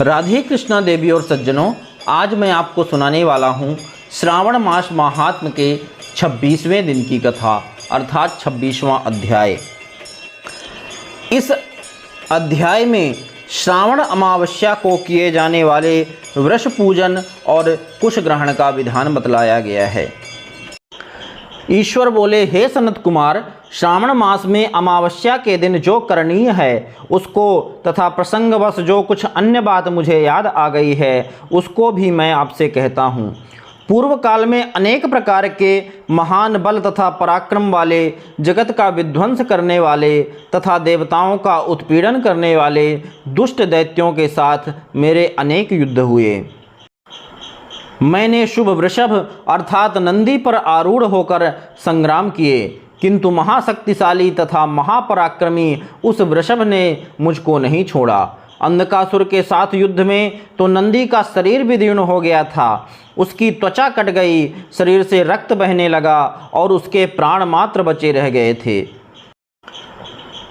राधे कृष्णा देवी और सज्जनों, आज मैं आपको सुनाने वाला हूँ श्रावण मास महात्म के 26वें दिन की कथा अर्थात 26वां अध्याय। इस अध्याय में श्रावण अमावस्या को किए जाने वाले वृष पूजन और कुश ग्रहण का विधान बतलाया गया है। ईश्वर बोले, हे सनत कुमार, श्रावण मास में अमावस्या के दिन जो करणीय है उसको तथा प्रसंगवश जो कुछ अन्य बात मुझे याद आ गई है उसको भी मैं आपसे कहता हूँ। पूर्व काल में अनेक प्रकार के महान बल तथा पराक्रम वाले, जगत का विध्वंस करने वाले तथा देवताओं का उत्पीड़न करने वाले दुष्ट दैत्यों के साथ मेरे अनेक युद्ध हुए। मैंने शुभ वृषभ अर्थात नंदी पर आरूढ़ होकर संग्राम किए, किंतु महाशक्तिशाली तथा महापराक्रमी उस वृषभ ने मुझको नहीं छोड़ा। अंधकासुर के साथ युद्ध में तो नंदी का शरीर भी जीर्ण हो गया था, उसकी त्वचा कट गई, शरीर से रक्त बहने लगा और उसके प्राण मात्र बचे रह गए थे।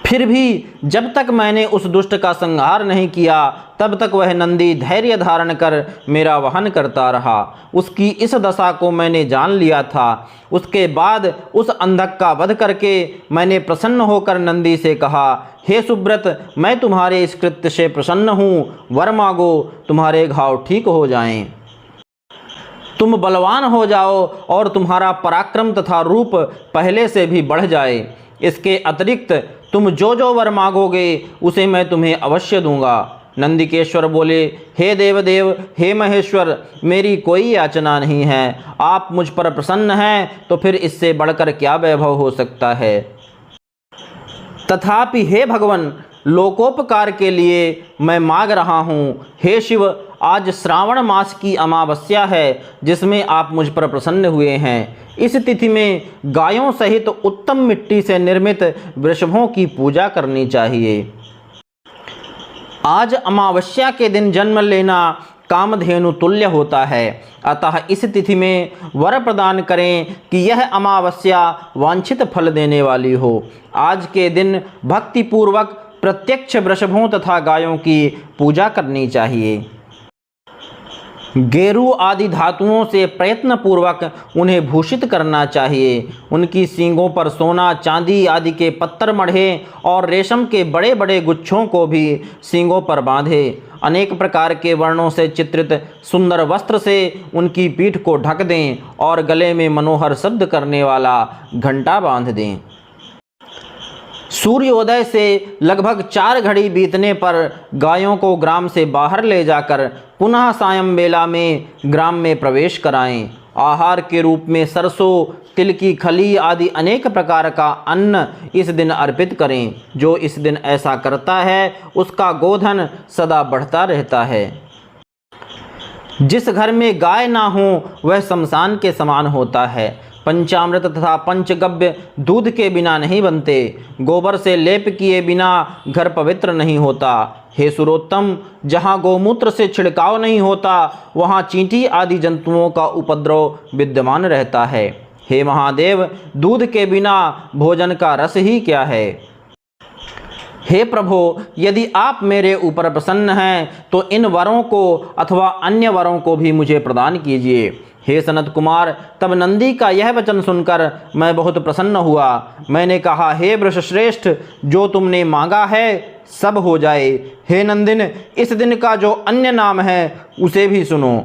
फिर भी जब तक मैंने उस दुष्ट का संहार नहीं किया तब तक वह नंदी धैर्य धारण कर मेरा वहन करता रहा। उसकी इस दशा को मैंने जान लिया था। उसके बाद उस अंधक का वध करके मैंने प्रसन्न होकर नंदी से कहा, हे सुब्रत, मैं तुम्हारे इस कृत्य से प्रसन्न हूँ, वर मांगो, तुम्हारे घाव ठीक हो जाएं। तुम बलवान हो जाओ और तुम्हारा पराक्रम तथा रूप पहले से भी बढ़ जाए। इसके अतिरिक्त तुम जो जो वर मांगोगे उसे मैं तुम्हें अवश्य दूंगा। नंदिकेश्वर बोले, हे देवदेव, हे महेश्वर, मेरी कोई याचना नहीं है। आप मुझ पर प्रसन्न हैं तो फिर इससे बढ़कर क्या वैभव हो सकता है। तथापि हे भगवान, लोकोपकार के लिए मैं मांग रहा हूँ। हे शिव, आज श्रावण मास की अमावस्या है जिसमें आप मुझ पर प्रसन्न हुए हैं। इस तिथि में गायों सहित उत्तम मिट्टी से निर्मित वृषभों की पूजा करनी चाहिए। आज अमावस्या के दिन जन्म लेना कामधेनु तुल्य होता है, अतः इस तिथि में वर प्रदान करें कि यह अमावस्या वांछित फल देने वाली हो। आज के दिन भक्तिपूर्वक प्रत्यक्ष वृषभों तथा गायों की पूजा करनी चाहिए। गेरू आदि धातुओं से प्रयत्न पूर्वक उन्हें भूषित करना चाहिए। उनकी सींगों पर सोना, चांदी आदि के पत्थर मढ़े और रेशम के बड़े बड़े गुच्छों को भी सींगों पर बांधे। अनेक प्रकार के वर्णों से चित्रित सुंदर वस्त्र से उनकी पीठ को ढक दें और गले में मनोहर शब्द करने वाला घंटा बांध दें। सूर्योदय से लगभग 4 घड़ी बीतने पर गायों को ग्राम से बाहर ले जाकर पुनः सायं बेला में ग्राम में प्रवेश कराएं। आहार के रूप में सरसों, तिल की खली आदि अनेक प्रकार का अन्न इस दिन अर्पित करें। जो इस दिन ऐसा करता है उसका गोधन सदा बढ़ता रहता है। जिस घर में गाय ना हो वह शमशान के समान होता है। पंचामृत तथा पंचगव्य दूध के बिना नहीं बनते। गोबर से लेप किए बिना घर पवित्र नहीं होता। हे सुरोत्तम, जहाँ गौमूत्र से छिड़काव नहीं होता वहाँ चींटी आदि जंतुओं का उपद्रव विद्यमान रहता है। हे महादेव, दूध के बिना भोजन का रस ही क्या है। हे प्रभो, यदि आप मेरे ऊपर प्रसन्न हैं तो इन वरों को अथवा अन्य वरों को भी मुझे प्रदान कीजिए। हे सनत कुमार, तब नंदी का यह वचन सुनकर मैं बहुत प्रसन्न हुआ। मैंने कहा, हे वृषश्रेष्ठ, जो तुमने मांगा है सब हो जाए। हे नंदिन, इस दिन का जो अन्य नाम है उसे भी सुनो।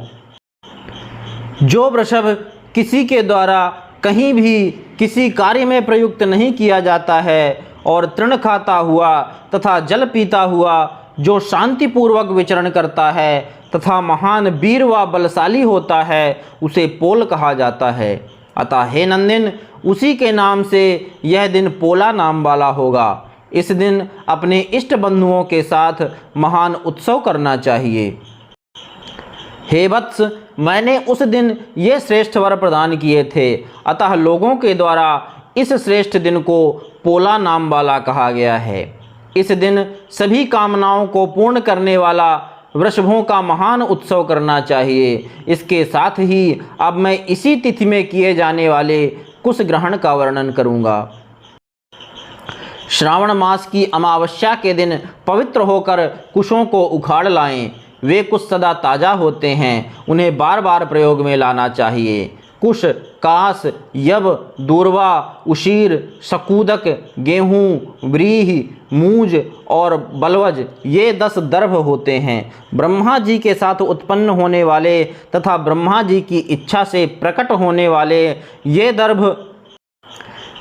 जो वृषभ किसी के द्वारा कहीं भी किसी कार्य में प्रयुक्त नहीं किया जाता है और तृण खाता हुआ तथा जल पीता हुआ, जो शांतिपूर्वक विचरण करता है तथा महान वीर व बलशाली होता है, उसे पोल कहा जाता है। अतः हे नंदिन, उसी के नाम से यह दिन पोला नाम वाला होगा। इस दिन अपने इष्ट बंधुओं के साथ महान उत्सव करना चाहिए। हे वत्स, मैंने उस दिन ये श्रेष्ठ वर प्रदान किए थे, अतः लोगों के द्वारा इस श्रेष्ठ दिन को पोला नाम वाला कहा गया है। इस दिन सभी कामनाओं को पूर्ण करने वाला वृषभों का महान उत्सव करना चाहिए। इसके साथ ही अब मैं इसी तिथि में किए जाने वाले कुश ग्रहण का वर्णन करूंगा। श्रावण मास की अमावस्या के दिन पवित्र होकर कुशों को उखाड़ लाएं। वे कुश सदा ताज़ा होते हैं, उन्हें बार बार प्रयोग में लाना चाहिए। कुश, कास, यब, दूर्वा, उशीर, शकूदक, गेहूँ, व्रीहि, मूज और बलवज ये 10 दर्भ होते हैं। ब्रह्मा जी के साथ उत्पन्न होने वाले तथा ब्रह्मा जी की इच्छा से प्रकट होने वाले ये दर्भ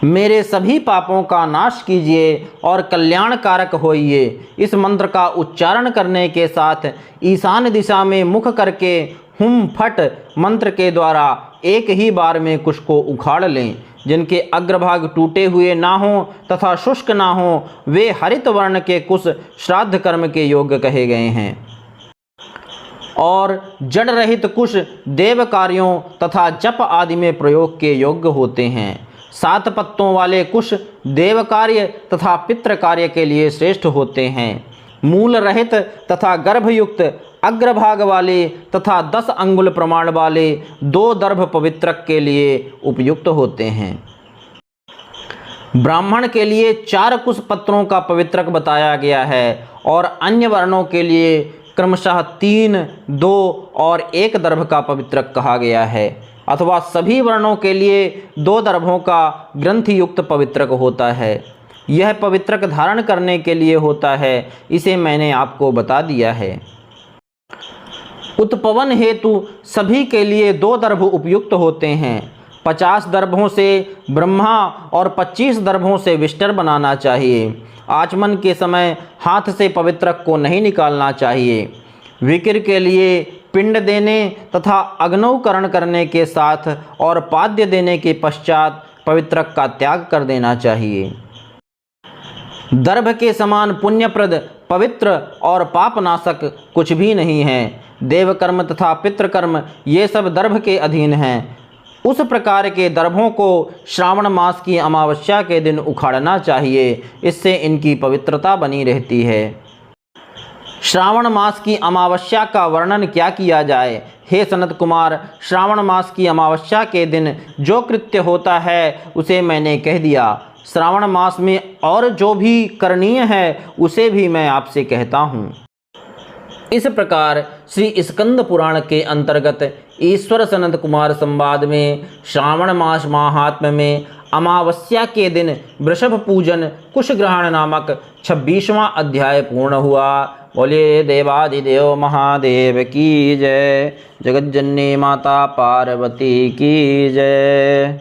मेरे सभी पापों का नाश कीजिए और कल्याणकारक होइए। इस मंत्र का उच्चारण करने के साथ ईशान दिशा में मुख करके हुम फट मंत्र के द्वारा एक ही बार में कुश को उखाड़ लें। जिनके अग्रभाग टूटे हुए ना हों तथा शुष्क ना हों, वे हरित वर्ण के कुश श्राद्ध कर्म के योग्य कहे गए हैं। और जड़ रहित कुश देव कार्यों तथा जप आदि में प्रयोग के योग्य होते हैं। 7 पत्तों वाले कुश देव कार्य तथा पितृ कार्य के लिए श्रेष्ठ होते हैं। मूल रहित तथा गर्भयुक्त अग्रभाग वाले तथा 10 अंगुल प्रमाण वाले 2 दर्भ पवित्रक के लिए उपयुक्त होते हैं। ब्राह्मण के लिए 4 कुश पत्रों का पवित्रक बताया गया है और अन्य वर्णों के लिए क्रमशः 3, 2 और 1 दर्भ का पवित्रक कहा गया है, अथवा सभी वर्णों के लिए 2 दर्भों का ग्रंथि युक्त पवित्रक होता है। यह पवित्रक धारण करने के लिए होता है, इसे मैंने आपको बता दिया है। उत्पवन हेतु सभी के लिए 2 दर्भ उपयुक्त होते हैं। 50 दर्भों से ब्रह्मा और 25 दर्भों से विष्टर बनाना चाहिए। आचमन के समय हाथ से पवित्रक को नहीं निकालना चाहिए। विकिर के लिए पिंड देने तथा अग्नौकरण करने के साथ और पाद्य देने के पश्चात पवित्रक का त्याग कर देना चाहिए। दर्भ के समान पुण्यप्रद, पवित्र और पापनाशक कुछ भी नहीं है। देवकर्म तथा पितृकर्म ये सब दर्भ के अधीन हैं। उस प्रकार के दर्भों को श्रावण मास की अमावस्या के दिन उखाड़ना चाहिए, इससे इनकी पवित्रता बनी रहती है। श्रावण मास की अमावस्या का वर्णन क्या किया जाए। हे सनत कुमार, श्रावण मास की अमावस्या के दिन जो कृत्य होता है उसे मैंने कह दिया। श्रावण मास में और जो भी करणीय है उसे भी मैं आपसे कहता हूँ। इस प्रकार श्री स्कंद पुराण के अंतर्गत ईश्वर सनत कुमार संवाद में श्रावण मास महात्म्य में अमावस्या के दिन वृषभ पूजन कुश ग्रहण नामक 26वां अध्याय पूर्ण हुआ। बोलिए देवादिदेव महादेव की जय। जगज्जननी माता पार्वती की जय।